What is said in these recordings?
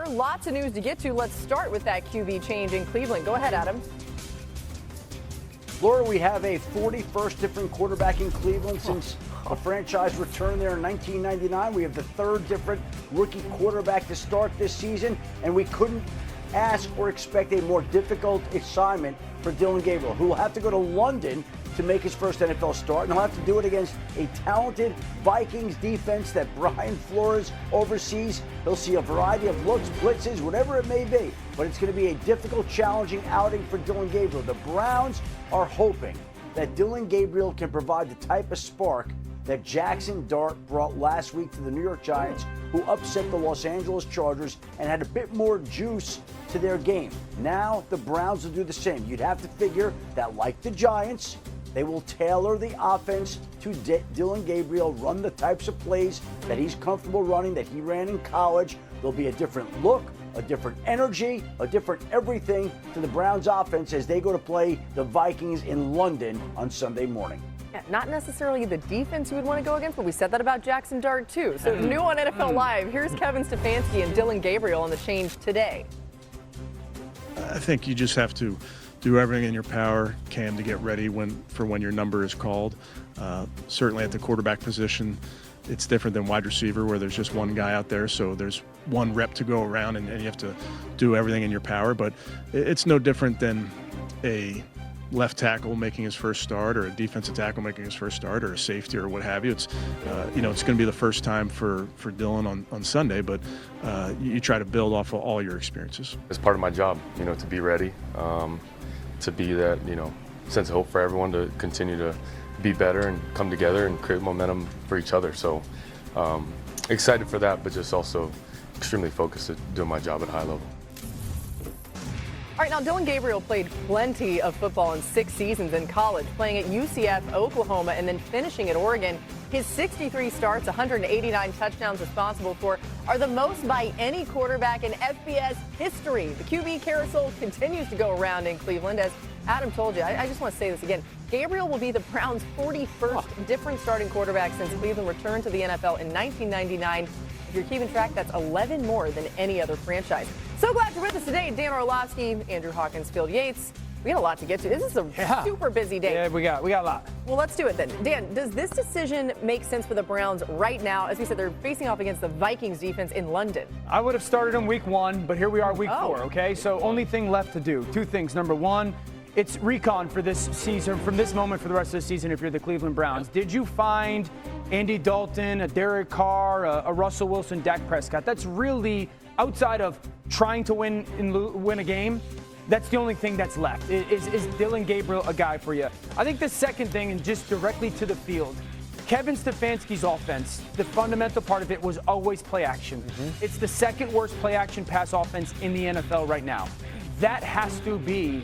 hour. Lots of news to get to. Let's start with that QB change in Cleveland. Go ahead, Adam. Laura, we have a 41st different quarterback in Cleveland since the franchise returned there in 1999. We have the third different rookie quarterback to start this season, and we couldn't ask or expect a more difficult assignment for Dillon Gabriel, who will have to go to London to make his first NFL start, and he'll have to do it against a talented Vikings defense that Brian Flores oversees. He'll see a variety of looks, blitzes, whatever it may be, but it's going to be a difficult, challenging outing for Dillon Gabriel. The Browns are hoping that Dillon Gabriel can provide the type of spark that Jackson Dart brought last week to the New York Giants, who upset the Los Angeles Chargers and had a bit more juice to their game. Now the Browns will do the same. You'd have to figure that, like the Giants, they will tailor the offense to Dillon Gabriel, run the types of plays that he's comfortable running, that he ran in college. There'll be a different look, a different energy, a different everything to the Browns offense as they go to play the Vikings in London on Sunday morning. Yeah, not necessarily the defense you would want to go against, but we said that about Jackson Dart too. So new on NFL Live, here's Kevin Stefanski and Dillon Gabriel on the change today. I think you just have to do everything in your power can to get ready for when your number is called. Certainly at the quarterback position, it's different than wide receiver where there's just one guy out there, so there's one rep to go around and you have to do everything in your power. But it's no different than a left tackle making his first start or a defensive tackle making his first start or a safety or what have you. It's it's going to be the first time for Dillon on Sunday, but you try to build off of all your experiences. It's part of my job, to be ready, to be that, sense of hope for everyone to continue to be better and come together and create momentum for each other. So excited for that, but just also extremely focused at doing my job at a high level. All right, now Dillon Gabriel played plenty of football in 6 seasons in college, playing at UCF, Oklahoma, and then finishing at Oregon. His 63 starts, 189 touchdowns responsible for, are the most by any quarterback in FBS history. The QB carousel continues to go around in Cleveland. As Adam told you, I just want to say this again. Gabriel will be the Browns' 41st different starting quarterback since Cleveland returned to the NFL in 1999. If you're keeping track, that's 11 more than any other franchise. So glad you're with us today. Dan Orlovsky, Andrew Hawkins, Phil Yates. We got a lot to get to. This is a super busy day. Yeah, we got a lot. Well, let's do it then. Dan, does this decision make sense for the Browns right now? As we said, they're facing off against the Vikings defense in London. I would have started in week 1, but here we are week 4, okay? So only thing left to do, 2 things. Number 1, it's recon for this season, from this moment for the rest of the season if you're the Cleveland Browns. Did you find Andy Dalton, a Derek Carr, a Russell Wilson, Dak Prescott? That's really, outside of trying to win a game, that's the only thing that's left. Is Dillon Gabriel a guy for you? I think the second thing, and just directly to the field, Kevin Stefanski's offense, the fundamental part of it was always play action. It's the second worst play action pass offense in the NFL right now. That has to be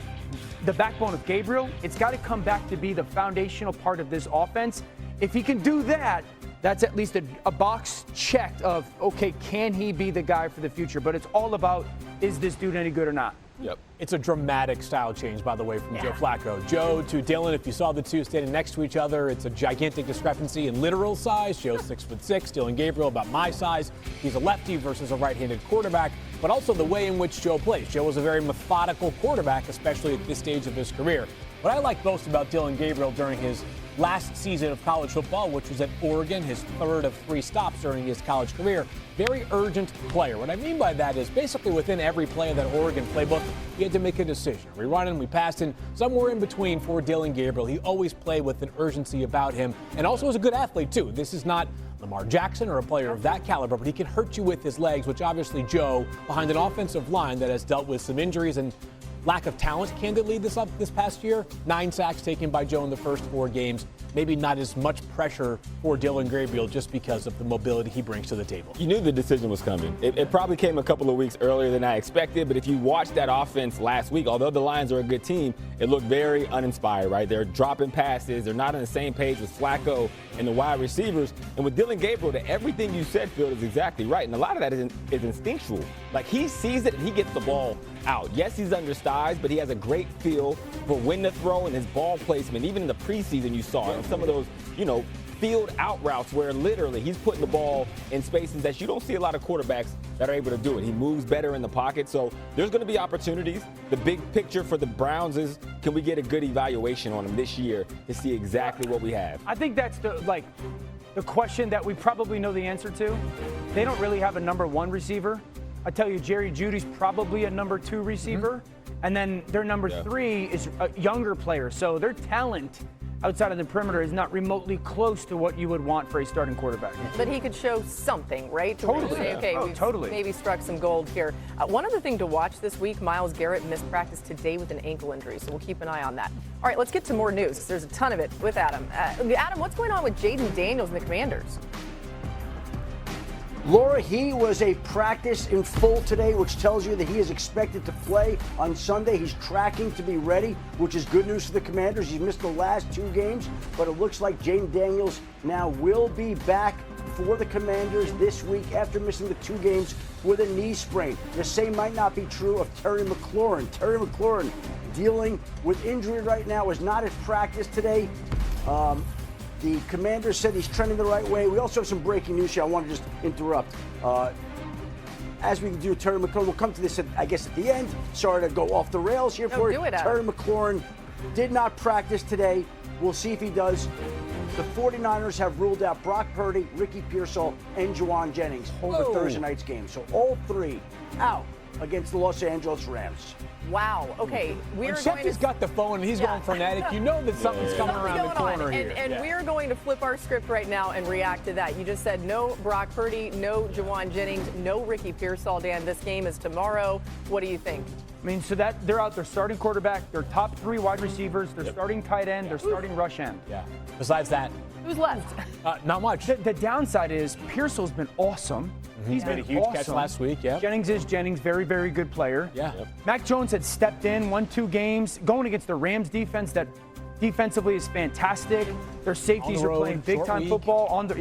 the backbone of Gabriel. It's got to come back to be the foundational part of this offense. If he can do that, that's at least a box checked of, okay, can he be the guy for the future? But it's all about, is this dude any good or not? Yep. It's a dramatic style change, by the way, from Joe Flacco. Joe to Dillon, if you saw the two standing next to each other, it's a gigantic discrepancy in literal size. Joe's 6'6", Dillon Gabriel about my size. He's a lefty versus a right-handed quarterback, but also the way in which Joe plays. Joe was a very methodical quarterback, especially at this stage of his career. What I like most about Dillon Gabriel during his last season of college football, which was at Oregon, his third of 3 stops during his college career, very urgent player. What I mean by that is basically within every play of that Oregon playbook, he had to make a decision. We run him, we passed him, somewhere in between for Dillon Gabriel. He always played with an urgency about him, and also was a good athlete too. This is not Lamar Jackson or a player of that caliber, but he can hurt you with his legs, which obviously Joe, behind an offensive line that has dealt with some injuries and lack of talent, candidly, this past year. 9 sacks taken by Joe in the first 4 games. Maybe not as much pressure for Dillon Gabriel just because of the mobility he brings to the table. You knew the decision was coming. It probably came a couple of weeks earlier than I expected, but if you watched that offense last week, although the Lions are a good team, it looked very uninspired, right? They're dropping passes. They're not on the same page with Flacco and the wide receivers. And with Dillon Gabriel, everything you said, Phil, is exactly right. And a lot of that is instinctual. Like, he sees it and he gets the ball out. Yes, he's undersized, but he has a great feel for when to throw and his ball placement. Even in the preseason, you saw it. And some of those, field out routes where literally he's putting the ball in spaces that you don't see a lot of quarterbacks that are able to do it. He moves better in the pocket, so there's going to be opportunities. The big picture for the Browns is, can we get a good evaluation on him this year to see exactly what we have? I think that's the question that we probably know the answer to. They don't really have a number one receiver. I tell you, Jerry Jeudy's probably a number two receiver. And then their number three is a younger player. So their talent outside of the perimeter is not remotely close to what you would want for a starting quarterback. But he could show something, right? To Totally. Say, okay, we've totally. maybe struck some gold here. One other thing to watch this week, Myles Garrett missed practice today with an ankle injury, so we'll keep an eye on that. All right, let's get to more news. There's a ton of it with Adam. Adam, what's going on with Jayden Daniels and the Commanders? Laura, he was a practice in full today, which tells you that he is expected to play on Sunday. He's tracking to be ready, which is good news for the Commanders. He's missed the last 2 games, but it looks like Jayden Daniels now will be back for the Commanders this week after missing the 2 games with a knee sprain. The same might not be true of Terry McLaurin. Terry McLaurin dealing with injury right now, is not at practice today. The Commanders said he's trending the right way. We also have some breaking news here. I want to just interrupt. As we do Terry McLaurin, we'll come to this, I guess, at the end. Sorry to go off the rails here for you. Terry McLaurin did not practice today. We'll see if he does. The 49ers have ruled out Brock Purdy, Ricky Pearsall, and Jauan Jennings over Thursday night's game. So all 3 out against the Los Angeles Rams. Wow. Okay, we're going to... got the phone and he's going frenetic. You know that something's coming around the corner here. And we're going to flip our script right now and react to that. You just said no Brock Purdy, no Jauan Jennings, no Ricky Pearsall. Dan, this game is tomorrow. What do you think? I mean, so that they're out their starting quarterback, their top 3 wide receivers, their starting tight end, their starting rush end. Yeah. Besides that, who's left? Not much. The downside is Pearsall's been awesome. He's made a huge catch last week. Yeah. Jennings is very, very good player. Yeah. Mac Jones had stepped in, won 2 games, going against the Rams defense that defensively is fantastic. Their safeties are playing big-time football. Can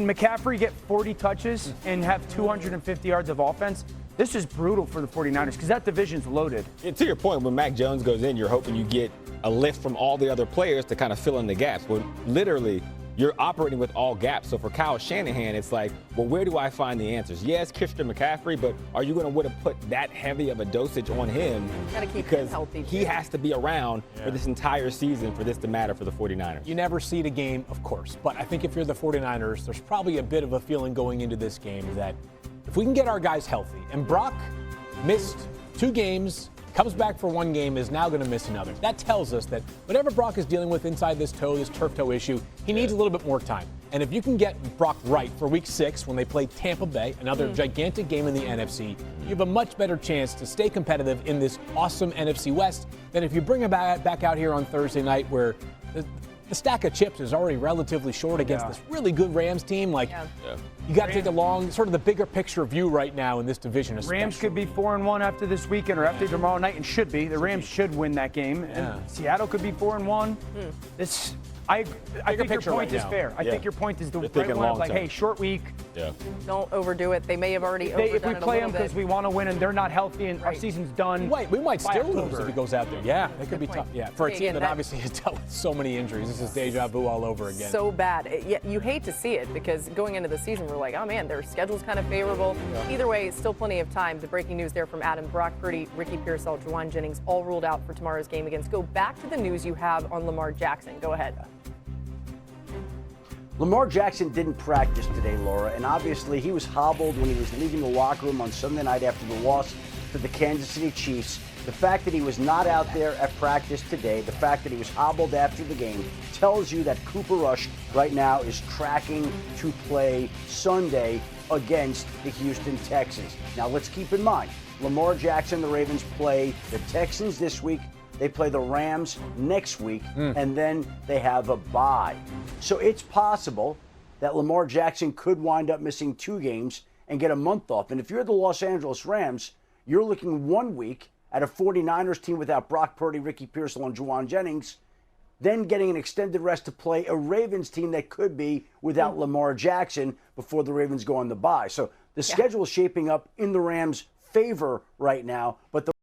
McCaffrey get 40 touches and have 250 yards of offense? This is brutal for the 49ers because that division's loaded. Yeah, to your point, when Mac Jones goes in, you're hoping you get a lift from all the other players to kind of fill in the gaps. But literally, you're operating with all gaps. So for Kyle Shanahan, it's like, well, where do I find the answers? Yes, Christian McCaffrey, but are you going to put that heavy of a dosage on him? Gotta keep because him healthy, he has to be around for this entire season for this to matter for the 49ers. You never seed a game, of course. But I think if you're the 49ers, there's probably a bit of a feeling going into this game that if we can get our guys healthy, and Brock missed 2 games, comes back for 1 game, is now going to miss another. That tells us that whatever Brock is dealing with inside this turf toe issue, he needs a little bit more time. And if you can get Brock right for week 6 when they play Tampa Bay, another gigantic game in the NFC, you have a much better chance to stay competitive in this awesome NFC West than if you bring him back out here on Thursday night where the stack of chips is already relatively short against this really good Rams team. You got to take sort of the bigger picture view right now in this division. Especially. Rams could be 4-1 after this weekend or after tomorrow night, and should be. The Rams should win that game. And Seattle could be 4-1. I think your point is fair. I think your point is the right one. Like, hey, short week. Yeah. Don't overdo it. They may have already overdone it a little bit. If we play them because we want to win and they're not healthy and our season's done. We might still lose if he goes out there. Yeah, that could be tough. Yeah, for a team that obviously has dealt with so many injuries. This is deja vu all over again. So bad. You hate to see it because going into the season, we're like, oh man, their schedule's kind of favorable. Yeah. Either way, still plenty of time. The breaking news there from Adam: Brock Purdy, Ricky Pearsall, Jauan Jennings, all ruled out for tomorrow's game against. Go back to the news you have on Lamar Jackson. Go ahead. Lamar Jackson didn't practice today, Laura, and obviously he was hobbled when he was leaving the locker room on Sunday night after the loss to the Kansas City Chiefs. The fact that he was not out there at practice today, the fact that he was hobbled after the game, tells you that Cooper Rush right now is tracking to play Sunday against the Houston Texans. Now let's keep in mind, Lamar Jackson, the Ravens play the Texans this week. They play the Rams next week, and then they have a bye. So it's possible that Lamar Jackson could wind up missing 2 games and get a month off. And if you're the Los Angeles Rams, you're looking 1 week at a 49ers team without Brock Purdy, Ricky Pearsall, and Jauan Jennings, then getting an extended rest to play a Ravens team that could be without Lamar Jackson before the Ravens go on the bye. So the schedule is shaping up in the Rams' favor right now, but the